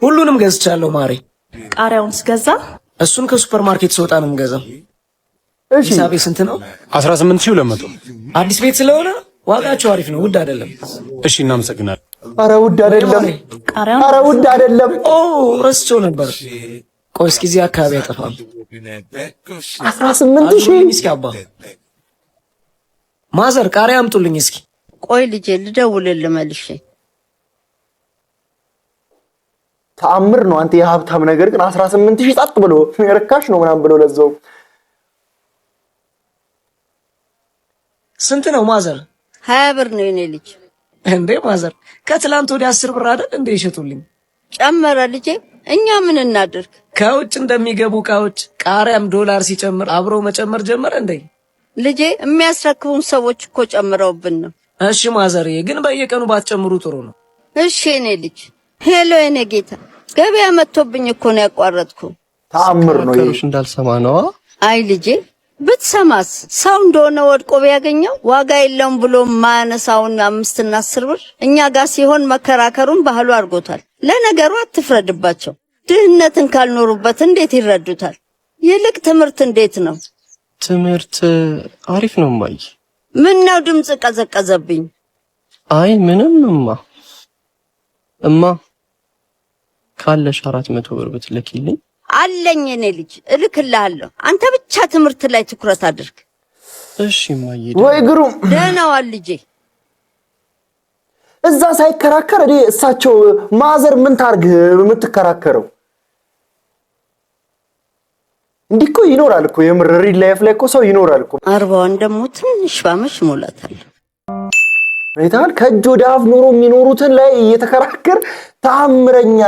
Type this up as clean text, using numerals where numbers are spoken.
ሁሉንም ገዝቻለሁ ማሬ። ቃሪያውን ስገዛ እሱን ከሱፐር ማርኬት ስወጣ ነው የምገዛው። እሺ ሂሳቤ ስንት ነው? 18200። አዲስ ቤት ስለሆነ ዋጋቸው አሪፍ ነው፣ ውድ አይደለም። እሺ እናመሰግናለን። ኧረ ውድ አይደለም፣ ቃሪያውን ኧረ ውድ አይደለም። ኦ ረስቼው ነበር። ቆይ እስኪ እዚህ አካባቢ አይጠፋም። 18000 እስኪ አባ ማዘር ቃሪያ አምጡልኝ እስኪ። ቆይ ልጄ ልደውልልህ መልሼ። ተአምር ነው አንተ የሀብታም ነገር ግን 18000 ጻጥ ብሎ ርካሽ ነው ምናምን ብሎ ለዛው ስንት ነው ማዘር? 20 ብር ነው የኔ ልጅ። እንዴ ማዘር ከትላንት ወዲያ 10 ብር አይደል እንዴ ይሸጡልኝ? ጨመረ ልጄ። እኛ ምን እናድርግ? ከውጭ እንደሚገቡ እቃዎች ቃሪያም ዶላር ሲጨምር አብሮ መጨመር ጀመረ እንዴ? ልጄ የሚያስረክቡን ሰዎች እኮ ጨምረውብን ነው። እሺ ማዘርዬ ግን በየቀኑ ባትጨምሩ ጥሩ ነው። እሺ የኔ ልጅ። ሄሎ የኔ ጌታ፣ ገበያ መጥቶብኝ እኮ ነው ያቋረጥኩ። ተአምር ነው ይሄ። እንዳልሰማ ነው። አይ ልጄ ብትሰማስ ሰው እንደሆነ ወድቆ ቢያገኘው ዋጋ የለውም ብሎ ማነሳውን 5 እና 10 ብር እኛ ጋር ሲሆን መከራከሩን ባህሉ አድርጎታል። ለነገሩ አትፍረድባቸው። ድህነትን ካልኖሩበት እንዴት ይረዱታል? ይልቅ ትምህርት እንዴት ነው? ትምህርት አሪፍ ነው ማይ። ምን ነው ድምጽ ቀዘቀዘብኝ? አይ ምንም እማ ካለሽ 400 ብር ብትልኪልኝ። አለኝ የኔ ልጅ እልክልሃለሁ። አንተ ብቻ ትምህርት ላይ ትኩረት አድርግ። እሺ ማይ። ወይ ግሩም ደህና ዋል ልጄ። እዛ ሳይከራከር እኔ እሳቸው ማዘር ምን ታርግ የምትከራከረው? እንዲህ እኮ ይኖራል እኮ የምር ሪል ላይፍ ላይ እኮ ሰው ይኖራል እኮ። 40ዋን ደግሞ ትንሽ ባመሽ ሞላታል። አይታል ከእጅ ወደ አፍ ኑሮ የሚኖሩትን ላይ እየተከራከር ተአምረኛ